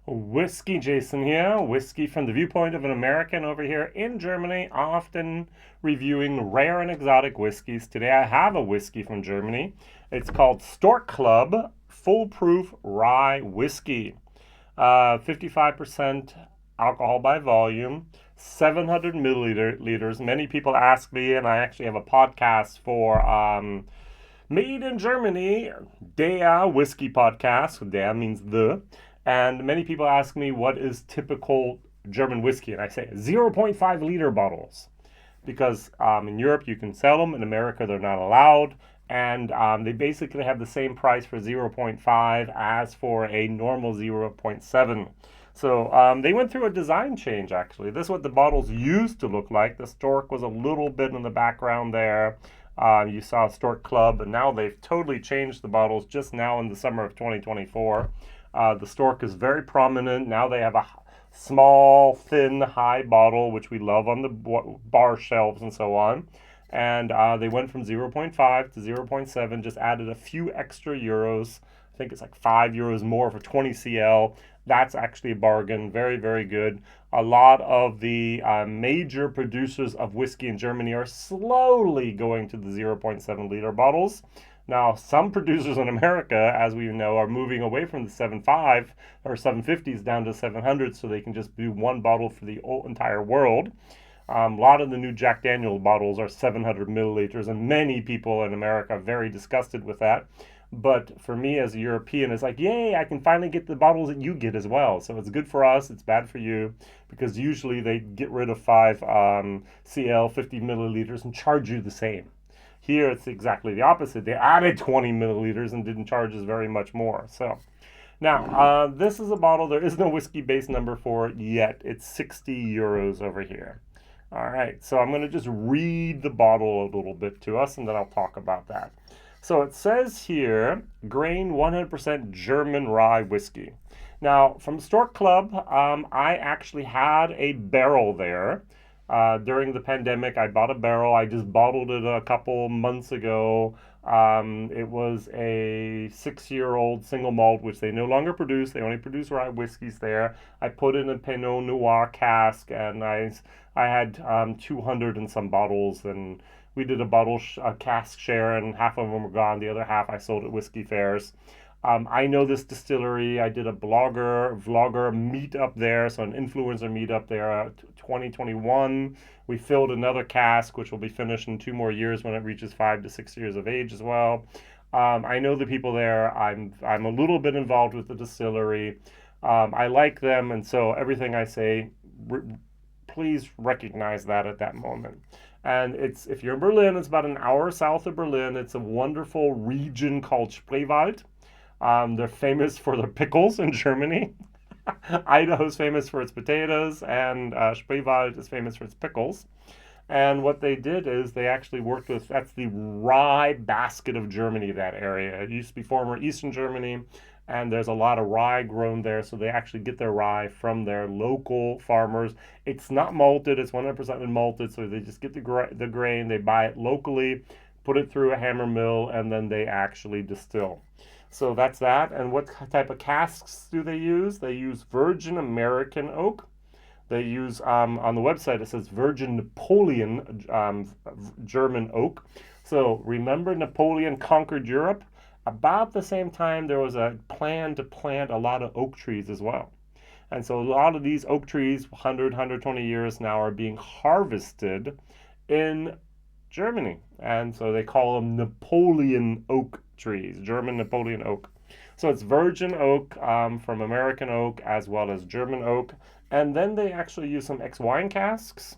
Whiskey Jason here, whiskey from the viewpoint of an American over here in Germany, often reviewing rare and exotic whiskeys. Today I have a whiskey from Germany. It's called Stork Club Foolproof Rye Whiskey. 55% alcohol by volume, 700 milliliters. Many people ask me, and I actually have a podcast for Made in Germany, Der Whiskey Podcast. Der means the. And many people ask me what is typical German whiskey, and I say 0.5 liter bottles because in Europe you can sell them, in America they're not allowed, and they basically have the same price for 0.5 as for a normal 0.7. So they went through a design change actually. This is what the bottles used to look like. The Stork was a little bit in the background there. You saw Stork Club, and now they've totally changed the bottles just now in the summer of 2024. The Stork is very prominent. Now they have a small, thin, high bottle, which we love on the bar shelves and so on. And they went from 0.5 to 0.7, just added a few extra euros. I think it's like 5 euros more for 20 cl. That's actually a bargain. Very, very good. A lot of the major producers of whiskey in Germany are slowly going to the 0.7 liter bottles. Now, some producers in America, as we know, are moving away from the 7.5 or 750s down to 700 so they can just do one bottle for the entire world. A lot of the new Jack Daniel bottles are 700 milliliters, and many people in America are very disgusted with that. But for me as a European, it's like, yay, I can finally get the bottles that you get as well. So it's good for us, it's bad for you, because usually they get rid of 5 CL, 50 milliliters, and charge you the same. Here it's exactly the opposite. They added 20 milliliters and didn't charge us very much more. So now, this is a bottle. There is no whiskey base number for it yet. It's 60 euros over here. All right, so I'm going to just read the bottle a little bit to us, and then I'll talk about that. So it says here, grain 100% German rye whiskey. Now, from Stork Club, I actually had a barrel there. During the pandemic, I bought a barrel. I just bottled it a couple months ago. It was a 6-year-old single malt, which they no longer produce. They only produce rye whiskeys there. I put it in a Pinot Noir cask, and I had 200 and some bottles, and we did a cask share, and half of them were gone. The other half I sold at whiskey fairs. I know this distillery. I did a vlogger meetup there, so an influencer meetup there, 2021. We filled another cask, which will be finished in 2 more years when it reaches 5 to 6 years of age as well. I know the people there. I'm a little bit involved with the distillery. I like them, and so everything I say, please recognize that at that moment. And if you're in Berlin, it's about an hour south of Berlin. It's a wonderful region called Spreewald. They're famous for their pickles in Germany. Idaho's famous for its potatoes, and Spreewald is famous for its pickles. And what they did is they actually worked with, that's the rye basket of Germany, that area. It used to be former Eastern Germany, and there's a lot of rye grown there, so they actually get their rye from their local farmers. It's not malted, it's 100% unmalted, so they just get the grain, they buy it locally, put it through a hammer mill, and then they actually distill. So that's that. And what type of casks do they use? They use virgin American oak. They use, on the website, it says virgin Napoleon German oak. So remember Napoleon conquered Europe? About the same time, there was a plan to plant a lot of oak trees as well. And so a lot of these oak trees, 100, 120 years now, are being harvested in Germany. And so they call them Napoleon oak trees, German Napoleon oak. So it's virgin oak from American oak as well as German oak. And then they actually use some ex-wine casks,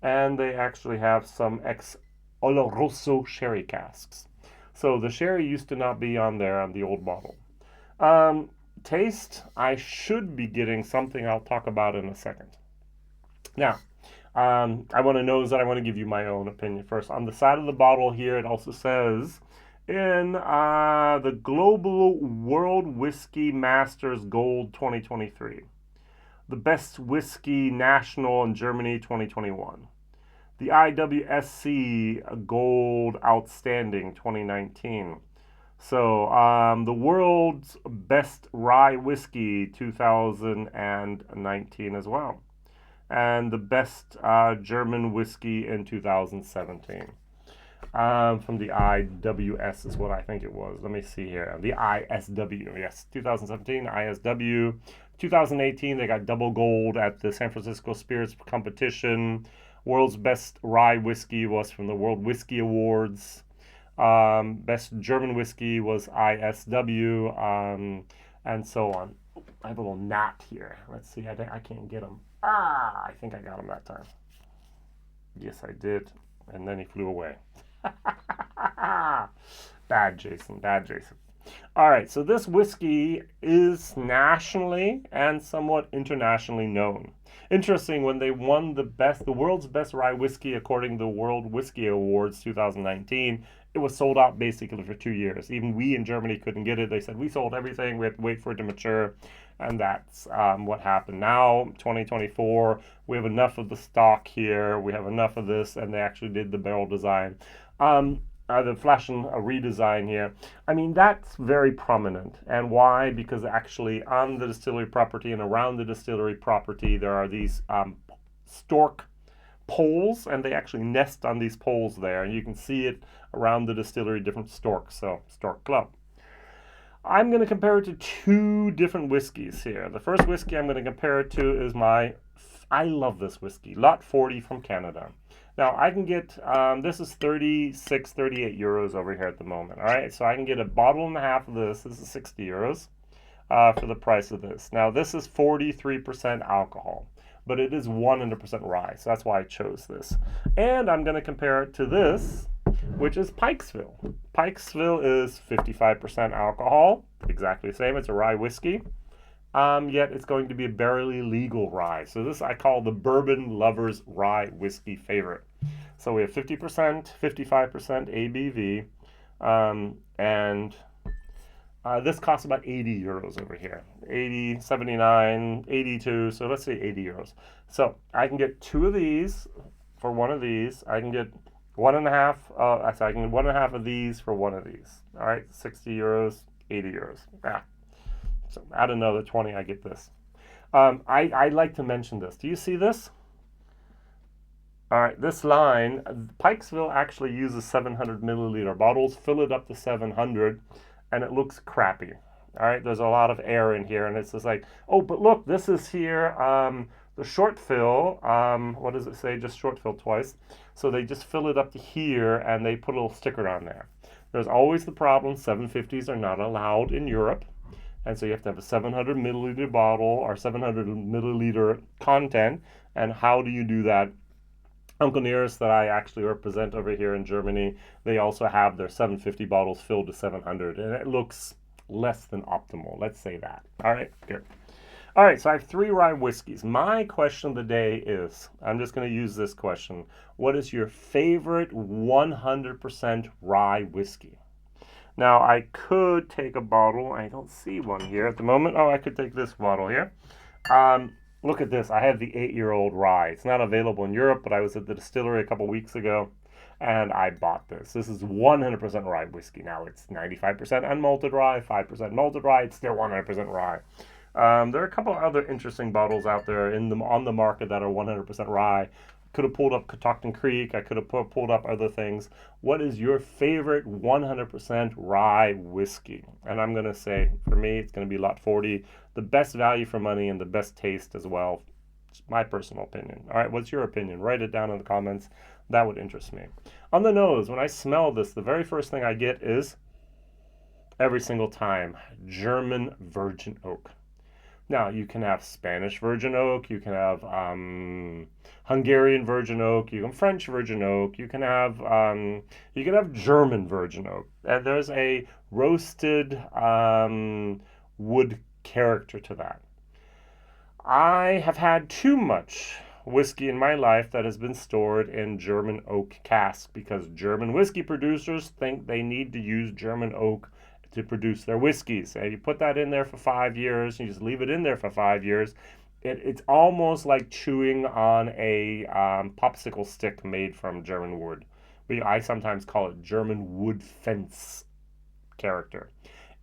and they actually have some ex-Oloroso sherry casks. So the sherry used to not be on there on the old bottle. Taste, I should be getting something I'll talk about in a second. Now, I want to give you my own opinion first. On the side of the bottle here, it also says, in the Global World Whiskey Masters Gold 2023, the Best Whiskey National in Germany 2021, the IWSC Gold Outstanding 2019, So, the world's best rye whiskey 2019 as well, and the best German whiskey in 2017. From the IWS is what I think it was. Let me see here. The ISW, yes, 2017 ISW. 2018 they got double gold at the San Francisco Spirits Competition. World's best rye whiskey was from the World Whiskey Awards. Best German whiskey was ISW, and so on. I have a little gnat here. Let's see. I can't get him. I think I got him that time. Yes, I did. And then he flew away. Bad Jason. Bad Jason. All right, so this whiskey is nationally and somewhat internationally known. Interesting, when they won the world's best rye whiskey according to the World Whiskey Awards 2019, it was sold out basically for 2 years. Even we in Germany couldn't get it. They said we sold everything. We have to wait for it to mature, and that's what happened. Now, 2024, we have enough of the stock here. We have enough of this, and they actually did the barrel design. The flashing a redesign here. I mean, that's very prominent. And why? Because actually on the distillery property and around the distillery property, there are these stork poles, and they actually nest on these poles there. And you can see it around the distillery, different storks. So, Stork Club. I'm going to compare it to two different whiskeys here. The first whiskey I'm going to compare it to is I love this whiskey, Lot 40 from Canada. Now, I can get, this is 36, 38 euros over here at the moment, all right? So I can get a bottle and a half of this. This is 60 euros for the price of this. Now, this is 43% alcohol, but it is 100% rye, so that's why I chose this. And I'm going to compare it to this, which is Pikesville. Pikesville is 55% alcohol, exactly the same. It's a rye whiskey. Yet it's going to be a barely legal rye. So this I call the bourbon lover's rye whiskey favorite. So we have 50%, 55% ABV, and this costs about 80 euros over here. 80, 79, 82, so let's say 80 euros. So I can get two of these for one of these. I can get one and a half, I can get one and a half of these for one of these. All right, 60 euros, 80 euros. So add another 20, I get this. I'd like to mention this. Do you see this? All right, this line, Pikesville actually uses 700 milliliter bottles, fill it up to 700, and it looks crappy. All right, there's a lot of air in here, and it's just like, oh, but look, this is here, the short fill, what does it say? Just short fill twice. So they just fill it up to here, and they put a little sticker on there. There's always the problem, 750s are not allowed in Europe. And so you have to have a 700 milliliter bottle or 700 milliliter content. And how do you do that? Uncle Nearest, that I actually represent over here in Germany, they also have their 750 bottles filled to 700. And it looks less than optimal. Let's say that. All right, good. All right, so I have three rye whiskeys. My question of the day is, I'm just going to use this question. What is your favorite 100% rye whiskey? Now, I could take a bottle. I don't see one here at the moment. Oh, I could take this bottle here. Look at this. I have the 8-year-old rye. It's not available in Europe, but I was at the distillery a couple weeks ago, and I bought this. This is 100% rye whiskey. Now, it's 95% unmalted rye, 5% malted rye. It's still 100% rye. There are a couple other interesting bottles out there on the market that are 100% rye. Could have pulled up Catoctin Creek. I could have pulled up other things. What is your favorite 100% rye whiskey? And I'm going to say, for me, it's going to be Lot 40. The best value for money and the best taste as well. It's my personal opinion. All right, what's your opinion? Write it down in the comments. That would interest me. On the nose, when I smell this, the very first thing I get is, every single time, German virgin oak. Now, you can have Spanish virgin oak, you can have Hungarian virgin oak, you can have French virgin oak, you can have German virgin oak. And there's a roasted wood character to that. I have had too much whiskey in my life that has been stored in German oak casks because German whiskey producers think they need to use German oak to produce their whiskeys. And you put that in there for 5 years, and you just leave it in there for 5 years. It's almost like chewing on a popsicle stick made from German wood. I sometimes call it German wood fence character.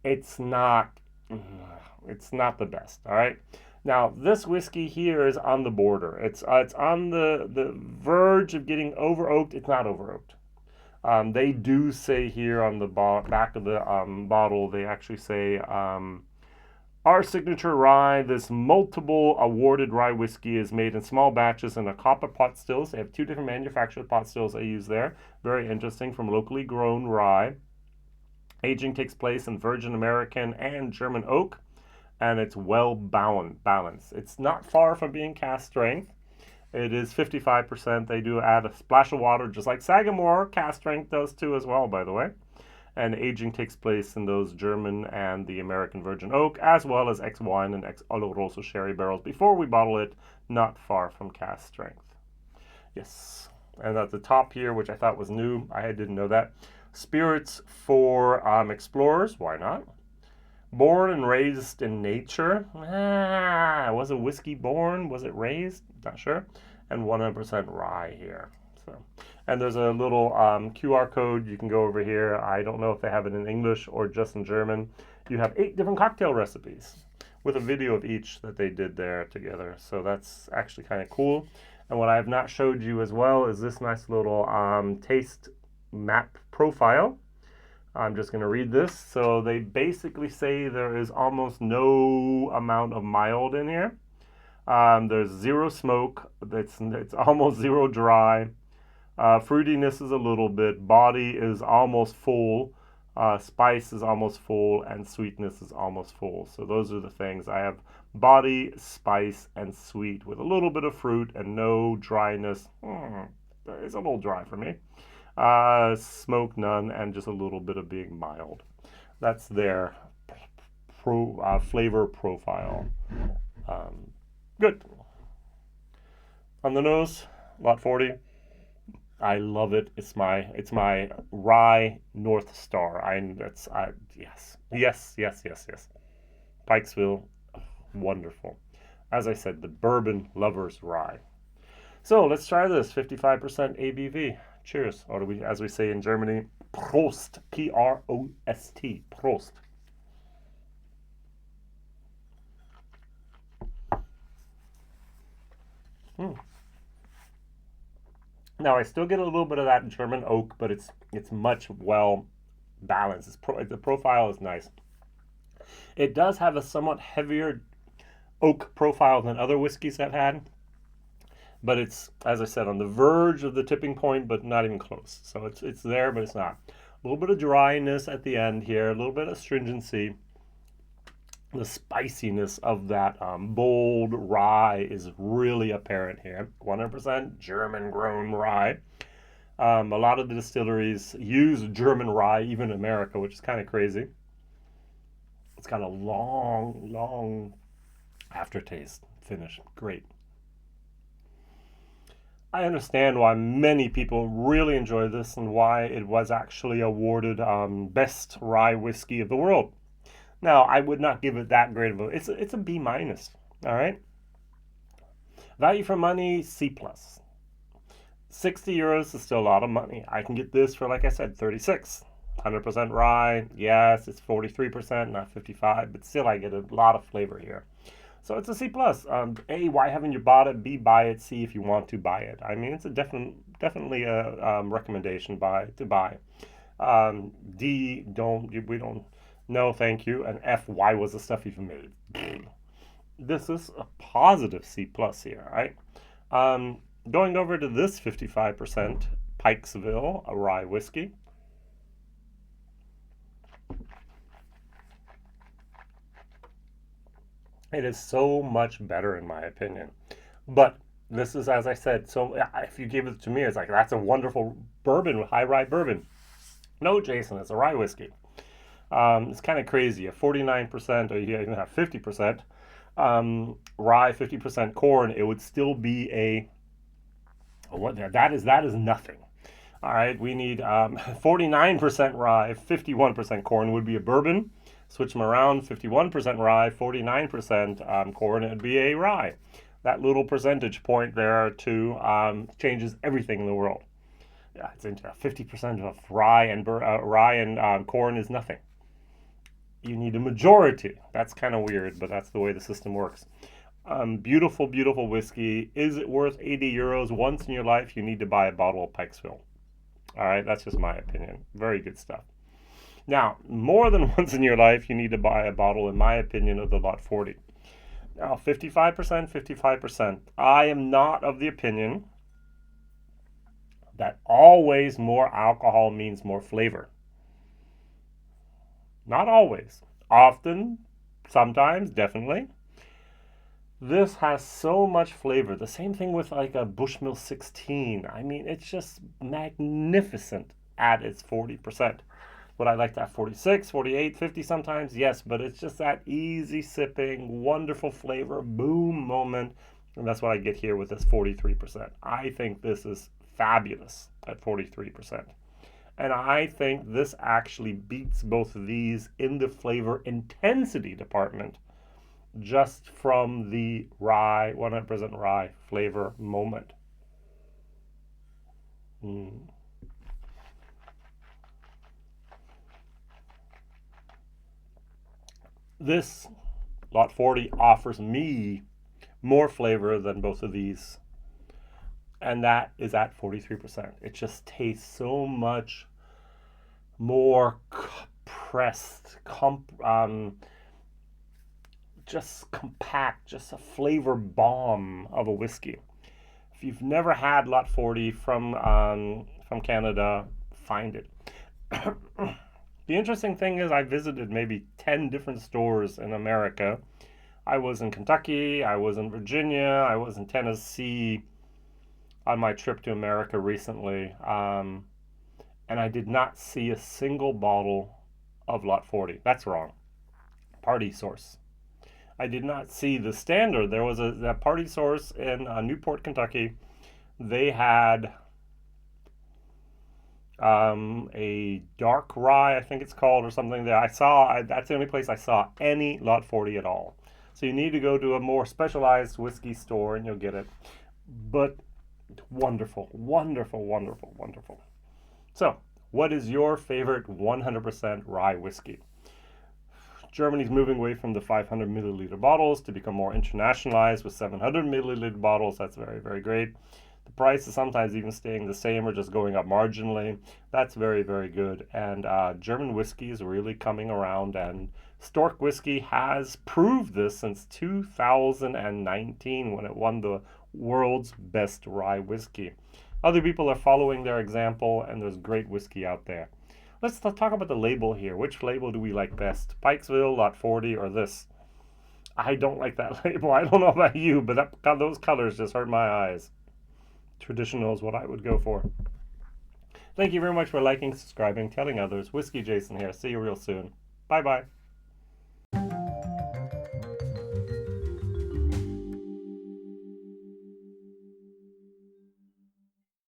It's not the best, all right? Now, this whiskey here is on the border. It's on the verge of getting over oaked. It's not over oaked. They do say here on the back of the bottle, they actually say, our signature rye, this multiple awarded rye whiskey, is made in small batches in a copper pot stills. They have two different manufactured pot stills they use there. Very interesting, from locally grown rye. Aging takes place in virgin American and German oak, and it's well balanced. It's not far from being cask strength. It is 55%. They do add a splash of water, just like Sagamore cask strength does too as well, by the way. And aging takes place in those German and the American virgin oak, as well as ex-wine and ex-oloroso sherry barrels before we bottle it, not far from cask strength. Yes. And at the top here, which I thought was new, I didn't know that. Spirits for explorers, why not? Born and raised in nature. Was a whiskey born? Was it raised? Not sure. And 100% rye here. So, and there's a little QR code. You can go over here. I don't know if they have it in English or just in German. You have 8 different cocktail recipes with a video of each that they did there together. So that's actually kind of cool. And what I have not showed you as well is this nice little taste map profile. I'm just going to read this. So they basically say there is almost no amount of mild in here. There's zero smoke. It's almost zero dry. Fruitiness is a little bit. Body is almost full. Spice is almost full. And sweetness is almost full. So those are the things. I have body, spice, and sweet with a little bit of fruit and no dryness. It's a little dry for me. Smoke none, and just a little bit of being mild. That's their flavor profile. Good. On the nose, lot 40. I love it. It's my rye North Star. Yes. Pikesville, wonderful. As I said, the bourbon lovers rye. So let's try this. 55% ABV. Cheers, or as we say in Germany, Prost, P-R-O-S-T, Prost. Now I still get a little bit of that German oak, but it's much well balanced. The profile is nice. It does have a somewhat heavier oak profile than other whiskeys I've had. But it's, as I said, on the verge of the tipping point, but not even close. So it's there, but it's not. A little bit of dryness at the end here, a little bit of astringency. The spiciness of that bold rye is really apparent here. 100% German-grown rye. A lot of the distilleries use German rye, even in America, which is kind of crazy. It's got a long aftertaste finish. Great. I understand why many people really enjoy this and why it was actually awarded best rye whiskey of the world. Now, I would not give it that great of a... It's a B-, all right? Value for money, C+. 60 euros is still a lot of money. I can get this for, like I said, 36. 100% rye. Yes, it's 43%, not 55, but still I get a lot of flavor here. So it's a C+. A, why haven't you bought it? B, buy it. C, if you want to buy it. I mean, it's a definitely a recommendation to buy. D, we don't, no, thank you. And F, why was the stuff even made? This is a positive C+ here, right? Going over to this 55% Pikesville, a rye whiskey. It is so much better in my opinion. But this is, as I said, so if you gave it to me, it's like, that's a wonderful bourbon, high rye bourbon. No, Jason, it's a rye whiskey. It's kind of crazy. A 49%, or you even have 50% rye, 50% corn, it would still be that is nothing. All right, we need 49% rye, 51% corn would be a bourbon. Switch them around, 51% rye, 49% corn, it would be a rye. That little percentage point there too changes everything in the world. Yeah, it's into 50% of rye and corn is nothing. you need a majority. That's kind of weird, but that's the way the system works. Beautiful, beautiful whiskey. Is it worth 80 euros? Once in your life, you need to buy a bottle of Pikesville. All right, that's just my opinion. Very good stuff. Now, more than once in your life, you need to buy a bottle, in my opinion, of the Lot 40. Now, 55%, 55%. I am not of the opinion that always more alcohol means more flavor. Not always. Often, sometimes, definitely. This has so much flavor. The same thing with like a Bushmill 16. I mean, it's just magnificent at its 40%. Would I like to have 46, 48, 50 sometimes? Yes, but it's just that easy sipping, wonderful flavor, boom moment. And that's what I get here with this 43%. I think this is fabulous at 43%. And I think this actually beats both of these in the flavor intensity department just from the rye, 100% rye flavor moment. This Lot 40 offers me more flavor than both of these, and that is at 43%. It just tastes so much more compressed, just compact, just a flavor bomb of a whiskey. If you've never had Lot 40 from Canada, find it. The interesting thing is I visited maybe 10 different stores in America. I was in Kentucky, I was in Virginia, I was in Tennessee on my trip to America recently, and I did not see a single bottle of Lot 40. That's wrong. Party Source. I did not see the standard. There was a Party Source in Newport, Kentucky. They had a dark rye, I think it's called, or something there. That's the only place I saw any Lot 40 at all. So you need to go to a more specialized whiskey store and you'll get it. But wonderful, wonderful, wonderful, wonderful. So, what is your favorite 100% rye whiskey? Germany's moving away from the 500 milliliter bottles to become more internationalized with 700 milliliter bottles. That's very, very great. The price is sometimes even staying the same or just going up marginally. That's very, very good. And German whiskey is really coming around, and Stork whiskey has proved this since 2019 when it won the world's best rye whiskey. Other people are following their example, and there's great whiskey out there. Let's talk about the label here. Which label do we like best? Pikesville, Lot 40, or this? I don't like that label. I don't know about you, but those colors just hurt my eyes. Traditional is what I would go for. Thank you very much for liking, subscribing, telling others. WhiskyJason here. See you real soon. Bye-bye.